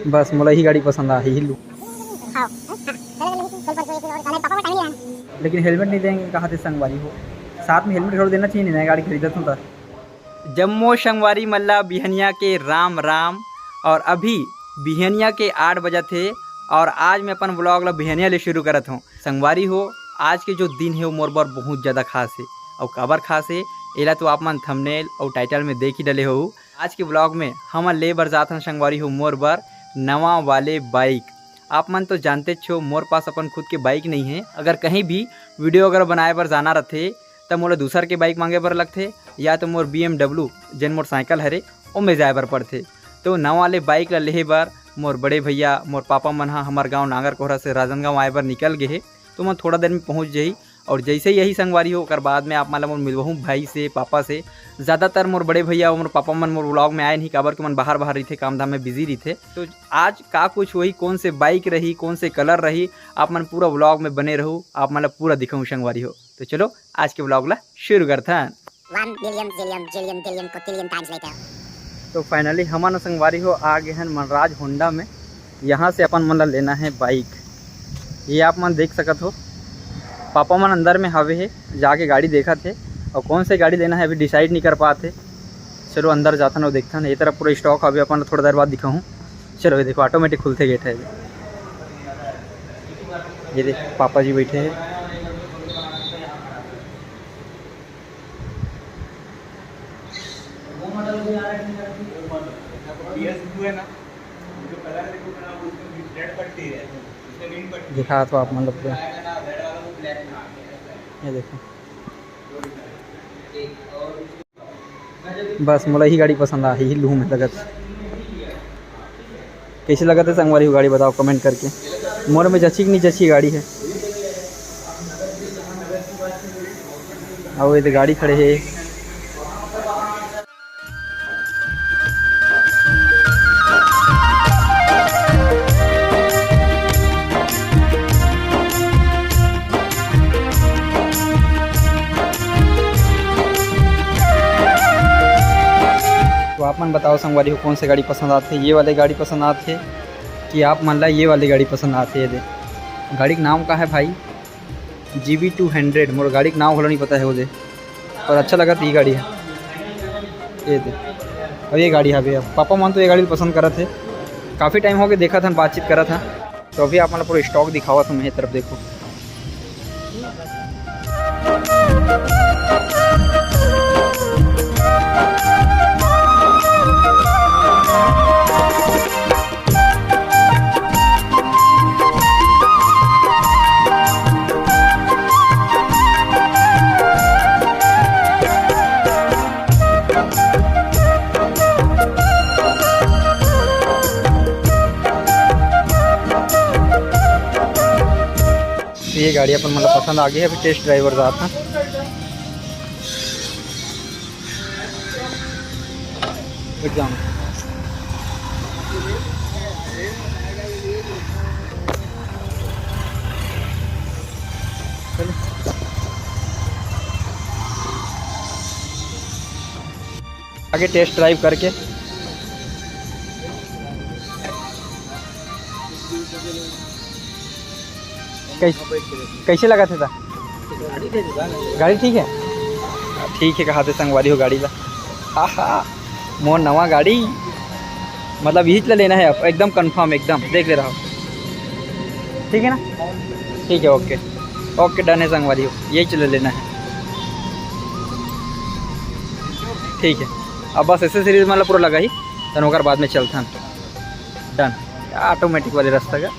बस मला ही गाड़ी पसंद आ ही लूँ। लेकिन हेलमेट नहीं देंगे कहाँ से संगवारी हो, साथ में हेलमेट छोड़ देना चाहिए, नया गाड़ी खरीदत हूँ। जम्मू संगवारी मल्ला बिहनिया के राम राम। और अभी बिहनिया के 8 बजे थे और आज मैं अपन ब्लॉग ला बिहनिया ले शुरू करत हूँ। संगवारी हो आज के जो दिन है वो मोर बर बहुत ज़्यादा खास है और काबर खास है एला तो आप मन थंबनेल और टाइटल में देख ही डले हो। आज के ब्लॉग में हम ले बर जात हन संगवारी हो मोर बर नवा वाले बाइक। आप मन तो जानते छो मोर पास अपन खुद के बाइक नहीं है। अगर कहीं भी वीडियो अगर बनाए बर जाना रहते तब मोला दूसर के बाइक मांगे बर लगथे या तो मोर BMW जेन मोटरसाइकिल हरे ओमे जाए बर पड़थे। तो नवा वाले बाइक ला लेहे बर मोर बड़े भैया मोर पापा मन हमार गाँव नागर कोहरा से राजनगांव आए बर निकल गए। तो मैं थोड़ा देर में पहुँच जाही और जैसे यही संगवारी हो कर बाद में आप मन मोर मिलवहूँ भाई से पापा से। ज़्यादातर मोर बड़े भैया और मोर पापा मन मोर ब्लॉग में आए नहीं काबर के मन बाहर रही थे, काम धाम में बिजी रही थे। तो आज का कुछ वही कौन से बाइक रही कौन से कलर रही आप मन पूरा ब्लॉग में बने रहूँ, आप मन पूरा दिखाऊँ संगवारी हो। तो चलो आज के ब्लॉग ला शुरू करते हैं। तो फाइनली हमारा संगवारी हो आ गए हैं मनराज होंडा में। यहाँ से अपन मन लेना है बाइक। ये आप मन देख सकत हो पापा मन अंदर में हवे है, जाके गाड़ी देखा थे और कौन से गाड़ी लेना है अभी डिसाइड नहीं कर पाते। चलो अंदर जाता ना देखता ना, ये तरफ पूरा स्टॉक अभी अपन थोड़ा देर बाद दिखाऊँ। चलो ये देखो ऑटोमेटिक खुलते गेट है। ये देख पापा जी बैठे हैं। दिखा तो आप मतलब पूरा ये देखो बस मला ही गाड़ी पसंद आ ही लूँ मैं लगत। कैसे लगत है संगवारी गाड़ी बताओ कमेंट करके। मोर में जची कि नहीं जची गाड़ी है। और ये गाड़ी खड़े है। तो आप मन बताओ संगवारी को कौन सी गाड़ी पसंद आती है, ये वाली गाड़ी पसंद आती है कि आप मन ला ये वाली गाड़ी पसंद आती है। दे गाड़ी का नाम का है भाई GB200। मोर गाड़ी का नाम होना नहीं पता है मुझे पर अच्छा लगा तो ये गाड़ी है। ये दे और ये गाड़ी है भैया पापा मन तो ये गाड़ी पसंद करा थे, काफ़ी टाइम हो गया देखा था बातचीत करा था। तो अभी आप मतलब पूरा स्टॉक दिखावा था मेरी तरफ देखो। ये गाड़ी अपन मतलब पसंद आ गई है। अभी टेस्ट ड्राइवर जाता एग्जाम आगे टेस्ट ड्राइव करके कैसे लगा था? गाड़ी ठीक है, ठीक है। कहा थे संगवारी हो गाड़ी ला मोर नवा गाड़ी मतलब यही चला लेना है अब एकदम कंफर्म एकदम देख ले रहा हूँ। ठीक है ना, ठीक है ओके ओके डन है संगवारी हो यही चला लेना है। ठीक है अब बस ऐसे सीरीज मतलब पूरा लगा ही तन होकर बाद में चलता डन ऑटोमेटिक वाले रास्ता का।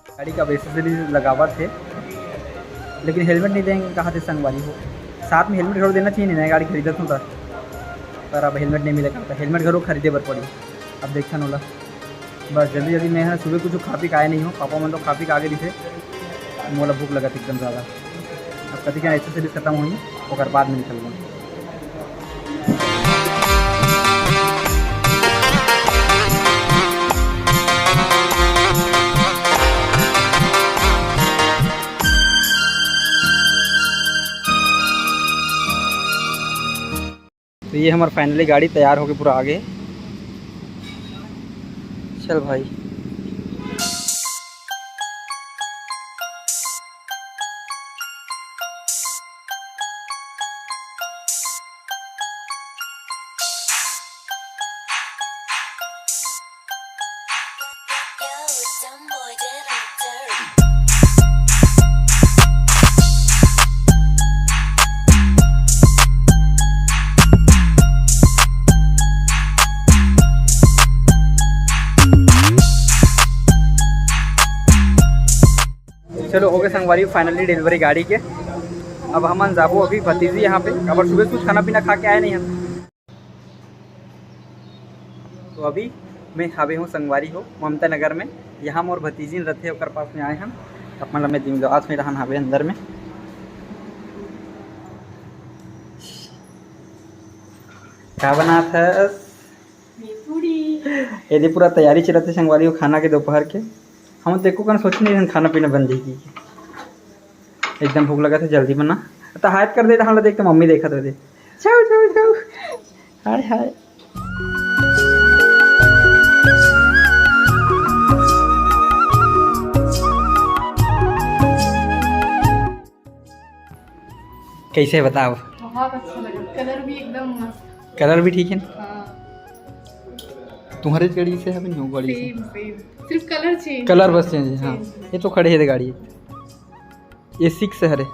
गाड़ी का एसेसरीज लगावा थे लेकिन हेलमेट नहीं देंगे कहाँ से संगवारी हो, साथ में हेलमेट छोड़ देना चाहिए, नया गाड़ी खरीदत हूँ पर अब हेलमेट नहीं मिलेगा तो हेलमेट घरों खरीदे बर पड़ी। अब देखा नोला बस जल्दी जल्दी मैं सुबह कुछ खा पी के आए नहीं हूँ, पापा मन तो खा पी के आगे थे। मोला भूख लगा था एकदम ज़्यादा। अब कभी क्या एक्सरसाइज खत्म हुई और बाद में निकल गए। तो ये हमारा फाइनली गाड़ी तैयार होके पूरा आगे। चल भाई चलो हो गए संगवारी फाइनली डिलीवरी गाड़ी के। अब हम जाबो अभी भतीजी यहाँ पे। अब सुबह कुछ खाना पीना खा के आए नहीं हम। तो अभी मैं हावे हूँ संगवारी हो ममता नगर में। यहाँ मोर भतीजी रहते और पास में आए हम। अपना मैं दिमाग में रहन हावे अंदर में। क्या बना था ये पूरा तैयारी चलते संगवारी हो खाना के दोपहर के। हम देखो कन सोच नहीं खाना पीना बन जाएगी। एकदम भूख लगा था जल्दी बना तो हाथ कर दे रहा देख तो मम्मी देखा तो दे छाओ छाओ छाओ हाय हाय। कैसे बताओ? बहुत अच्छा लगा। कलर भी एकदम मस्त। कलर भी ठीक है। हाँ। तुम्हारी गाड़ी से है नहीं हो गाड़ी सेम सेम सिर्फ कलर चेंज। कलर बस चेंज है। हाँ ये तो खड़े है गाड़ी। ये 6 है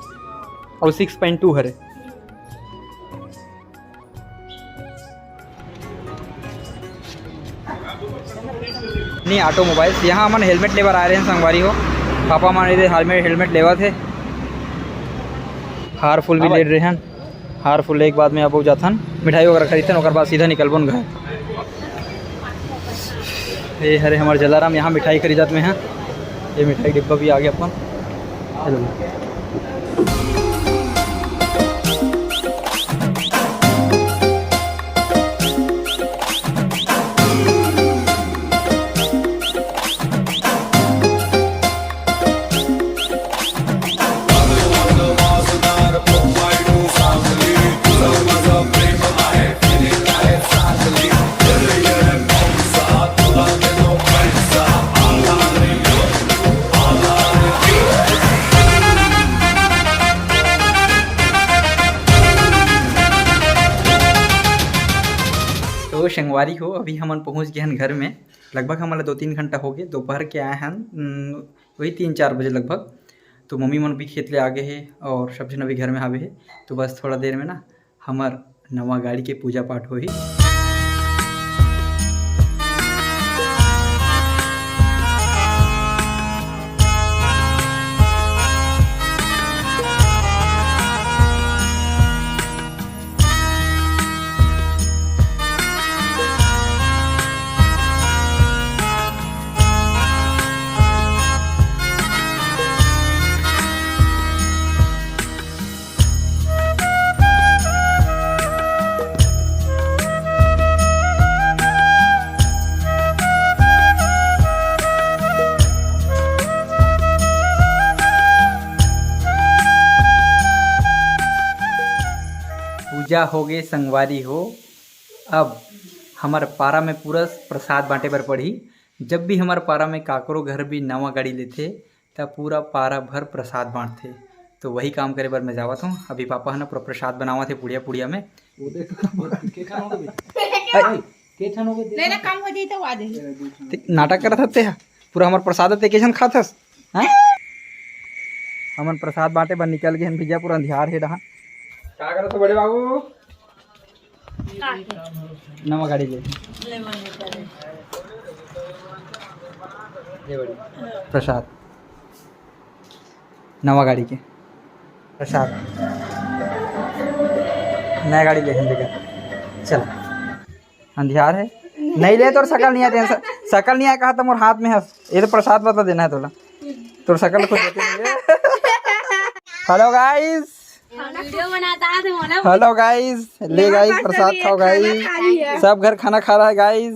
और 6.2 है। नहीं ऑटोमोबाइल्स यहाँ हमारे हेलमेट लेकर आ रहे हैं संगवारी हो। पापा हमारे हेलमेट लेवा थे। हार फुल भी ले रहे हैं। हार फुल एक बाद में अब जाथन मिठाई वगैरह खरीदन और बाद सीधा निकलबन घर। ये हरे हमारे जलाराम यहाँ मिठाई खरीदत में है। ये मिठाई डिब्बा भी आ गया अपन। तो संगवारी हो अभी हम पहुंच गए हैं घर में। लगभग हमारा 2-3 घंटा हो गए। दोपहर के आए हैं वही 3-4 बजे लगभग। तो मम्मी मन भी खेत ले आ गए है और सब जन अभी घर में आवे है। तो बस थोड़ा देर में ना हमार नवा गाड़ी के पूजा पाठ हो ही। पूजा हो गए संगवारी हो। अब हमारे पारा में पूरा प्रसाद बांटे पर पड़ी। जब भी हमारे पारा में काकरो घर भी नवा गाड़ी लेते तब पूरा पारा भर प्रसाद बांटते। तो वही काम करे बर मैं जावत हूँ। अभी पापा है ना पूरा प्रसाद बनावा थे पुड़िया पुड़िया में। नाटक करत थे पूरा हमारे प्रसाद ते केसन खाथस। हमन प्रसाद बांटे बर निकल गए भैया। पूरा अंधियार है रहा। क्या करो तो बड़े बाबू नवा गाड़ी ले बड़ी प्रसाद नवा गाड़ी के प्रसाद नया गाड़ी ले चल। अंधियार है नहीं ले तो शकल नहीं आते। शकल नहीं आया कहा तो मोर हाथ में है। ये तो प्रसाद बता देना है तोला। तो शकल कुछ देते नहीं है। हेलो गाइस हेलो गाइस ले गाइस प्रसाद खाओ गाइस। सब घर खाना खा रहा है गाइस।